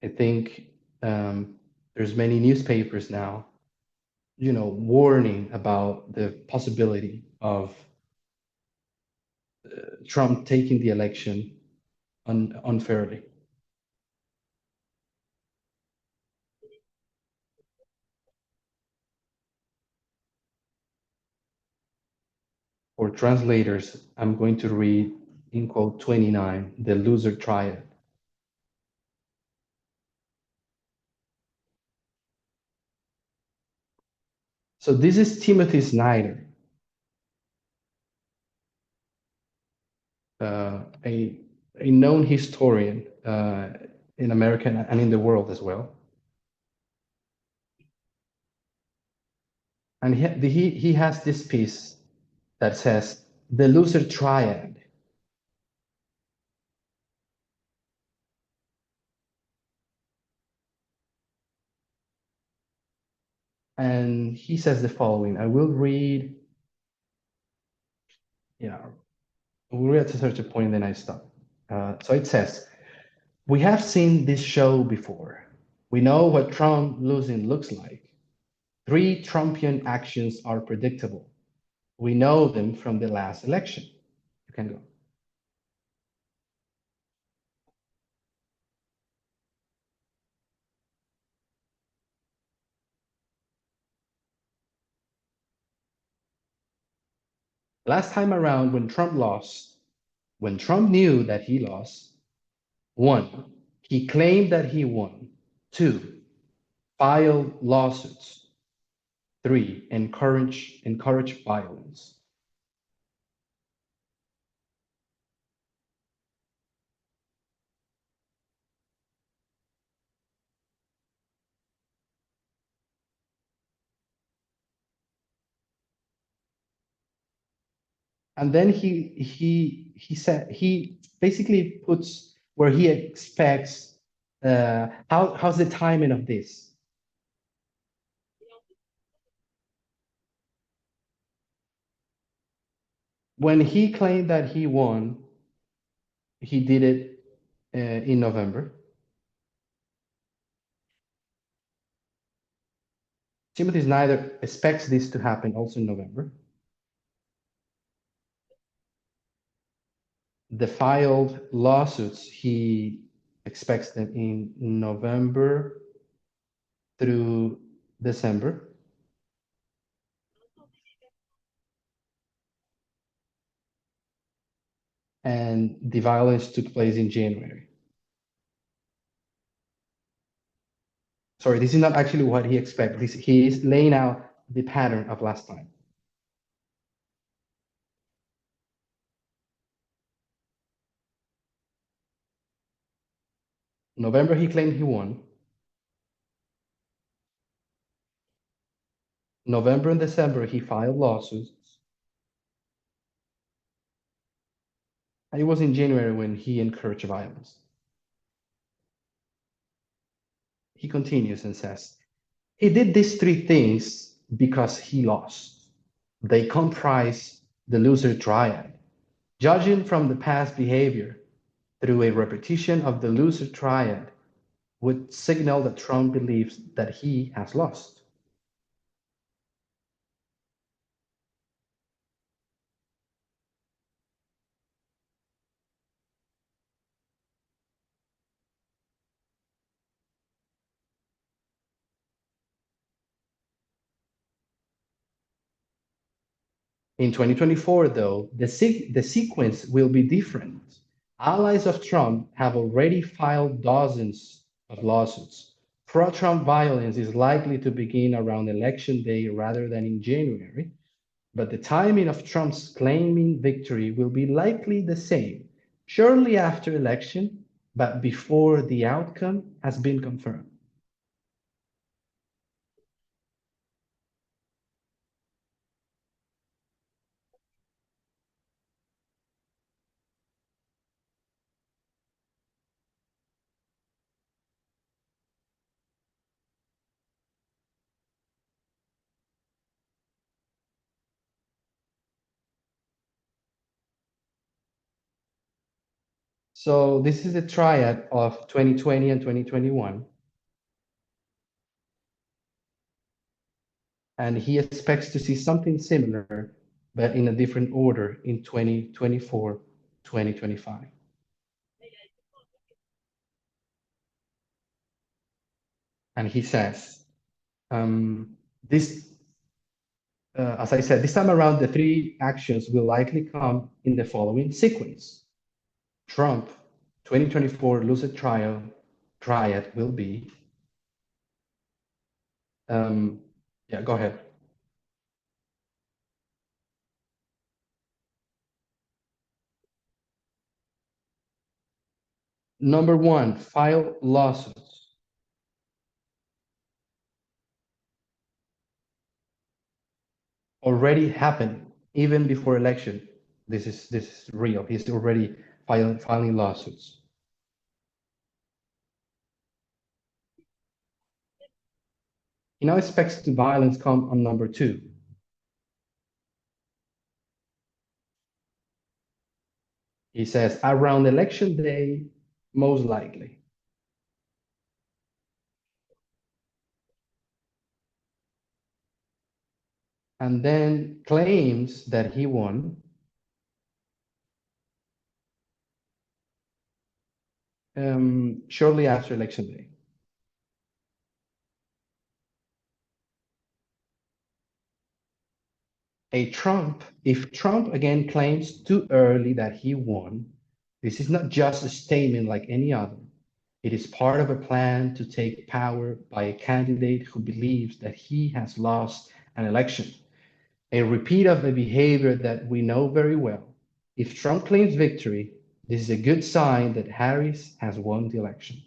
I think there's many newspapers now, warning about the possibility of Trump taking the election unfairly. For translators, I'm going to read in quote 29, the loser triad. So this is Timothy Snyder, a known historian in America and in the world as well. And he has this piece that says the loser triad. And he says the following. I will read, yeah, we'll read to such a point, then I stop. So it says, we have seen this show before. We know what Trump losing looks like. Three Trumpian actions are predictable. We know them from the last election. You can go. Last time around, when Trump knew that he lost, one, he claimed that he won. Two, filed lawsuits. Three, encourage violence. And then he said he basically puts where he expects how's the timing of this. When he claimed that he won, he did it in November. Timothy Snyder expects this to happen also in November. The filed lawsuits, he expects them in November through December. And the violence took place in January. Sorry, this is not actually what he expects. He is laying out the pattern of last time. November, he claimed he won. November and December, he filed lawsuits. And it was in January when he encouraged violence. He continues and says, he did these three things because he lost. They comprise the loser triad. Judging from the past behavior through a repetition of the loser triad would signal that Trump believes that he has lost. In 2024, though, the sequence will be different. Allies of Trump have already filed dozens of lawsuits. Pro Trump violence is likely to begin around election day rather than in January, but the timing of Trump's claiming victory will be likely the same, shortly after election, but before the outcome has been confirmed. So this is a triad of 2020 and 2021. And he expects to see something similar, but in a different order in 2024, 2025. And he says, this, as I said, this time around, the three actions will likely come in the following sequence. Trump, 2024 lucid triad will be, yeah, go ahead. Number one, file lawsuits. already happened even before election. This is real. He's already filing lawsuits. He now expects the violence come on number two. He says around election day, most likely. And then claims that he won shortly after election day. If Trump again claims too early that he won, this is not just a statement like any other. It is part of a plan to take power by a candidate who believes that he has lost an election, a repeat of a behavior that we know very well. If Trump claims victory, this is a good sign that Harris has won the election.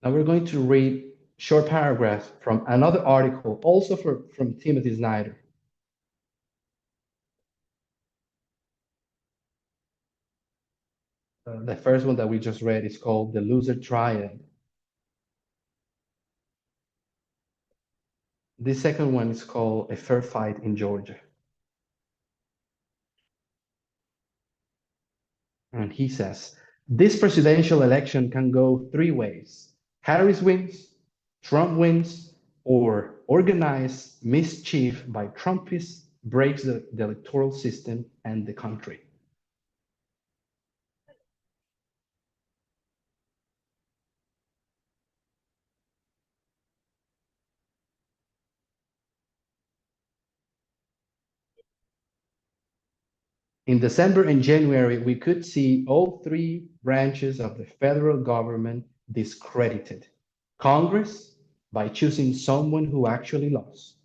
Now we're going to read short paragraphs from another article, also from Timothy Snyder. The first one that we just read is called The Loser Triad. The second one is called A Fair Fight in Georgia. And he says, this presidential election can go three ways. Harris wins, Trump wins, or organized mischief by Trumpists breaks the electoral system and the country. In December and January, we could see all three branches of the federal government discredited. Congress, by choosing someone who actually lost.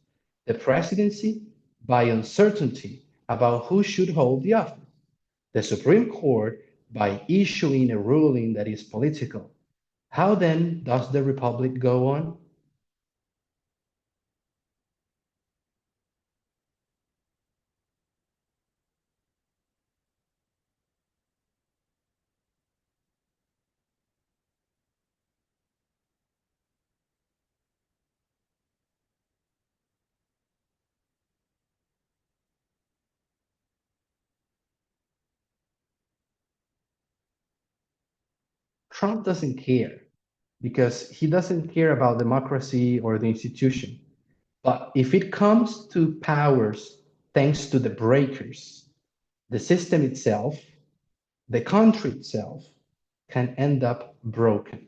The presidency, by uncertainty about who should hold the office. The Supreme Court, by issuing a ruling that is political. How then does the republic go on? Trump doesn't care because he doesn't care about democracy or the institution. But if it comes to powers thanks to the breakers, the system itself, the country itself can end up broken.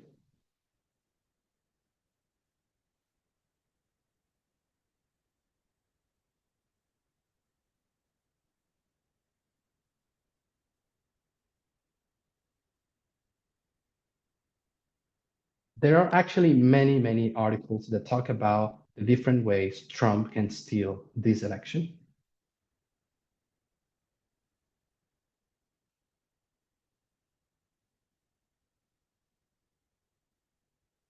There are actually many, many articles that talk about the different ways Trump can steal this election.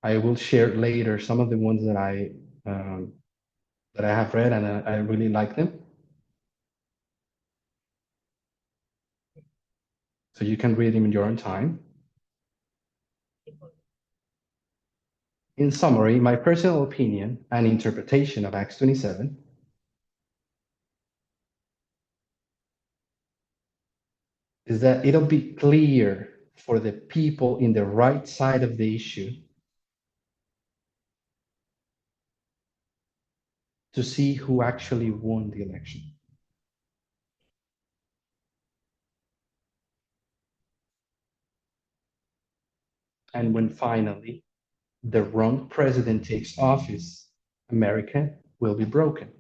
I will share later some of the ones that I have read and I really like them. So you can read them in your own time. In summary, my personal opinion and interpretation of Acts 27 is that it'll be clear for the people in the right side of the issue to see who actually won the election. And when finally the wrong president takes office, America will be broken.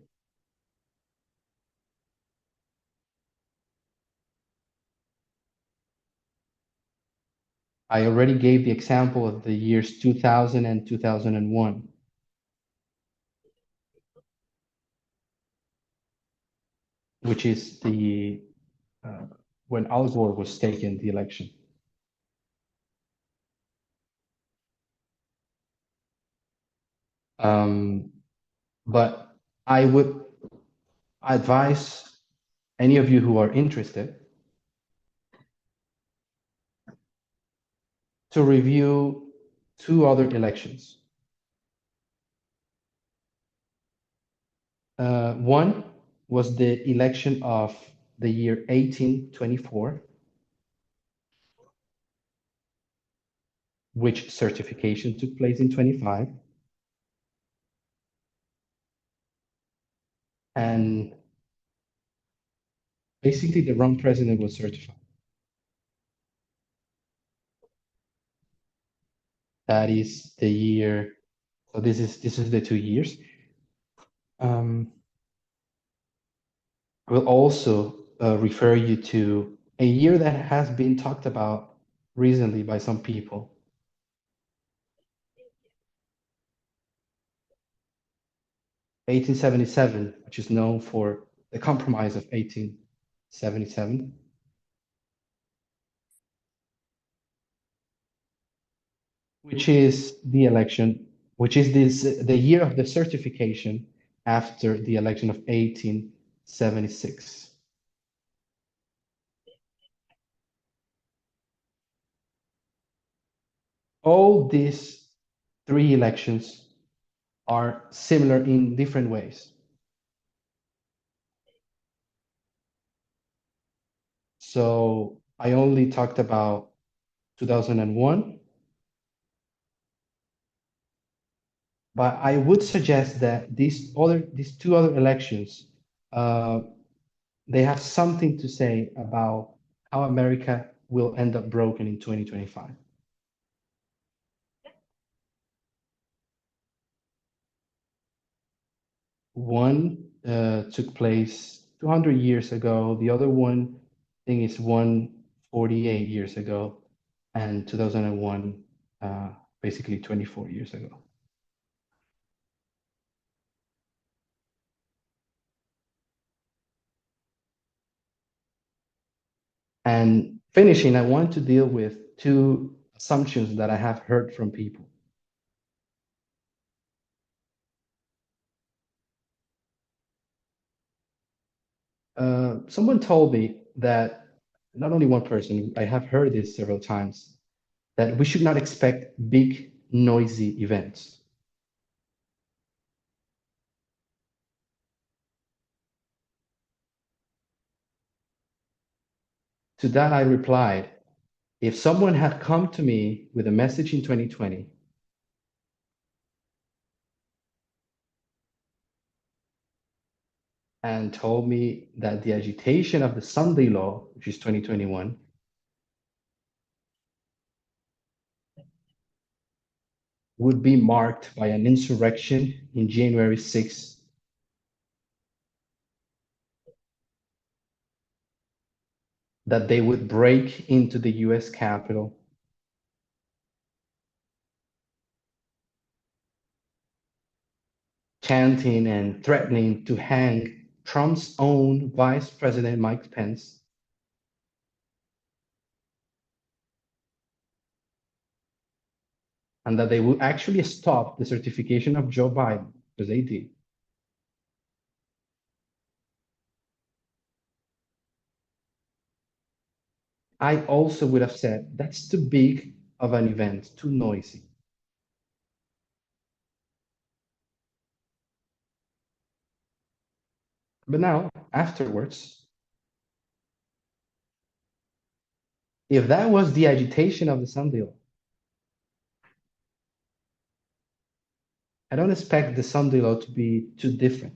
I already gave the example of the years 2000 and 2001, which is the uh, when Al Gore was taking the election. Um, but I would advise any of you who are interested to review two other elections. One was the election of the year 1824, which certification took place in 25, and basically the wrong president was certified. That is the year. So this is the 2 years. I will also refer you to a year that has been talked about recently by some people. 1877, which is known for the Compromise of 1877, which is the election, which is the year of the certification after the election of 1876. All these three elections are similar in different ways. So I only talked about 2001, but I would suggest that these two other elections, uh, they have something to say about how America will end up broken in 2025. One took place 200 years ago. The other one, I think, is 148 years ago, and 2001, basically 24 years ago. And finishing, I want to deal with two assumptions that I have heard from people. Someone told me that, not only one person, I have heard this several times, that we should not expect big, noisy events. To that, I replied, if someone had come to me with a message in 2020 and told me that the agitation of the Sunday law, which is 2021, would be marked by an insurrection in January 6th, that they would break into the US Capitol, chanting and threatening to hang Trump's own Vice President Mike Pence, and that they would actually stop the certification of Joe Biden, because they did. I also would have said that's too big of an event, too noisy. But now, afterwards, if that was the agitation of the Sunday law, I don't expect the Sunday law to be too different.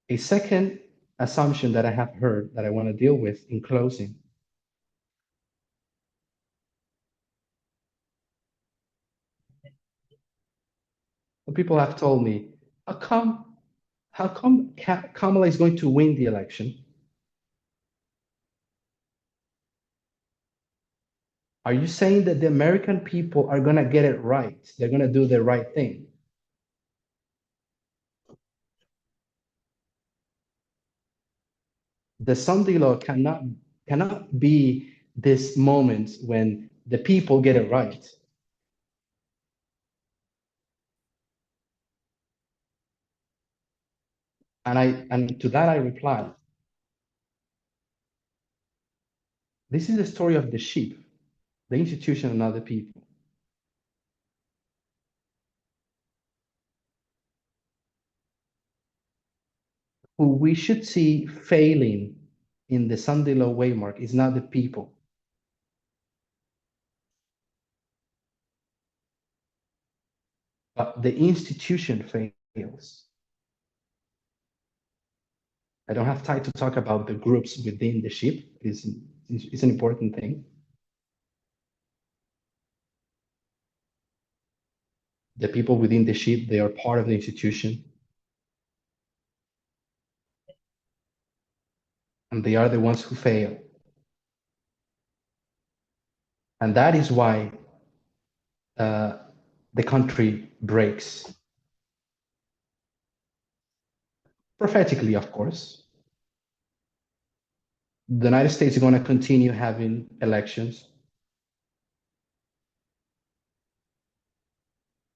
A second assumption that I have heard that I want to deal with in closing. Some people have told me, how come Kamala is going to win the election Are you saying that the American people are going to get it right? They're going to do the right thing? The Sunday law cannot be this moment when the people get it right. And to that I reply, this is the story of the sheep, the institution, and other people, who we should see failing in the Sunday law waymark is not the people, but the institution fails. I don't have time to talk about the groups within the ship. It's an important thing. The people within the ship, they are part of the institution, and they are the ones who fail. And that is why uh, the country breaks. Prophetically, of course. The United States is going to continue having elections,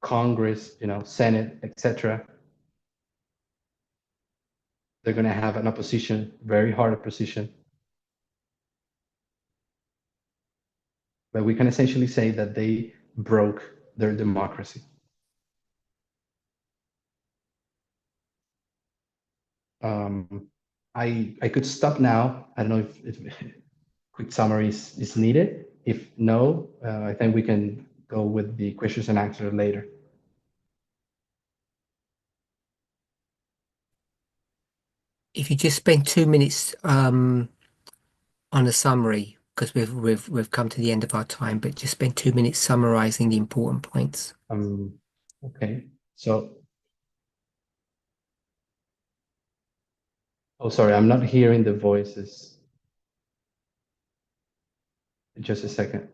Congress, Senate, etc. They're going to have an opposition, very hard opposition. But we can essentially say that they broke their democracy. I could stop now. I don't know if quick summary is needed. If no, I think we can go with the questions and answers later. If you just spend 2 minutes on a summary, because we've come to the end of our time, but just spend 2 minutes summarizing the important points. Okay. So, oh, sorry, I'm not hearing the voices. Just a second.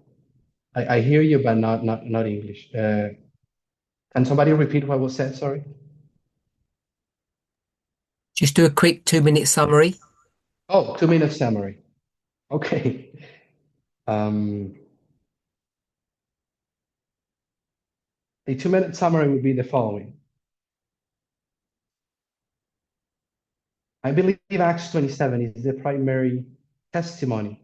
I hear you, but not English. Can somebody repeat what was said? Sorry. Just do a quick 2 minute summary. Oh, 2 minute summary. Okay. Um, a 2 minute summary would be the following. I believe Acts 27 is the primary testimony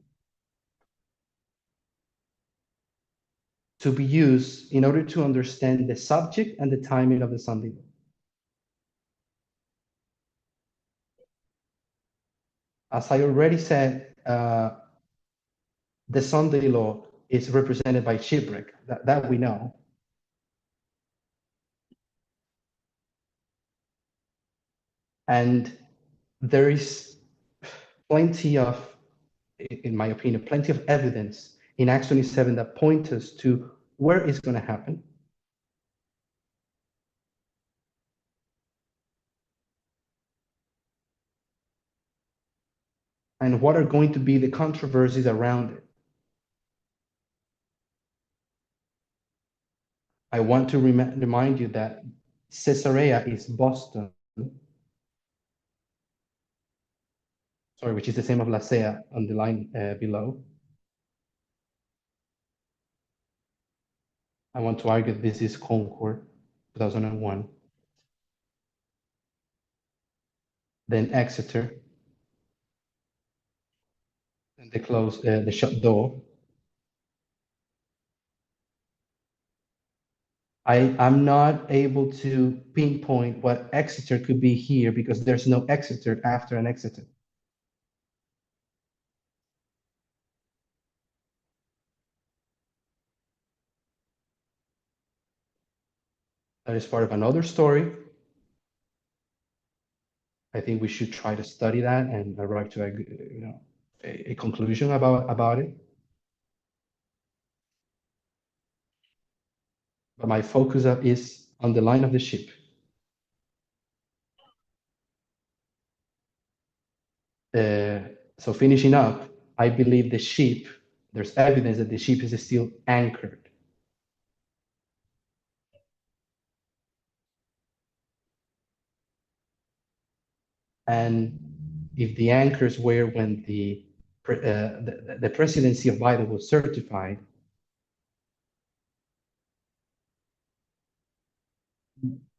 to be used in order to understand the subject and the timing of the Sunday. As I already said, the Sunday law is represented by shipwreck. That we know. And there is plenty of, in my opinion, plenty of evidence in Acts 27 that point us to where it's going to happen. And what are going to be the controversies around it. I want to remind you that Caesarea is Boston, sorry, which is the same of Lasea on the line below. I want to argue this is Concord, 2001. Then Exeter, and the shut door. I'm not able to pinpoint what Exeter could be here because there's no Exeter after an Exeter. That is part of another story. I think we should try to study that and arrive to a conclusion about it. But my focus is on the line of the ship. So finishing up, I believe the ship there's evidence that the ship is still anchored. And if the anchors were when the presidency of Biden was certified,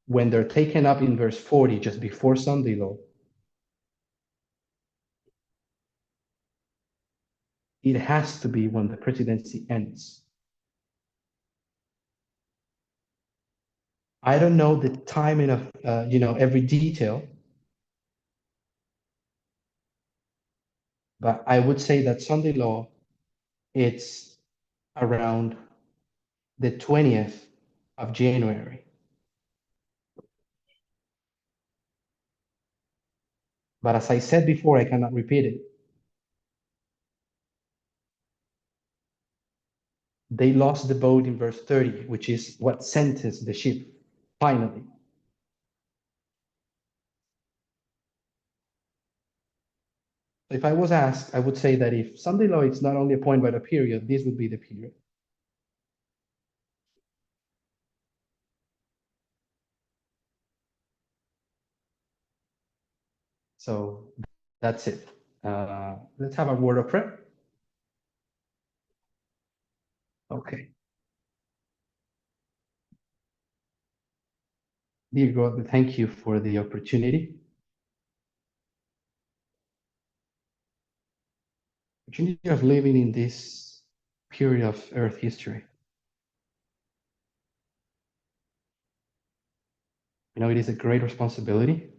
when they're taken up in verse 40, just before Sunday law, it has to be when the presidency ends. I don't know the timing of every detail, but I would say that Sunday law, it's around the 20th of January. But as I said before, I cannot repeat it. They lost the boat in verse 30, which is what sentenced the ship, finally. If I was asked, I would say that if Sunday law is not only a point but a period, this would be the period. So that's it. Let's have a word of prayer. Okay. Dear God, thank you for the opportunity of living in this period of Earth history. You know, it is a great responsibility.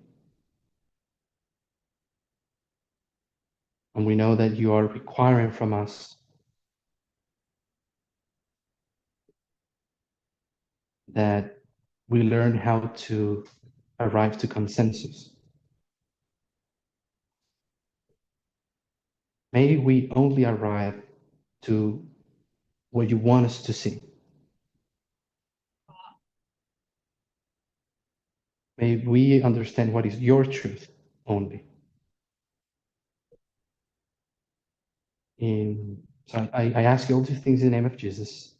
And we know that you are requiring from us that we learn how to arrive to consensus. May we only arrive to what you want us to see. May we understand what is your truth only. So I ask you all these things in the name of Jesus.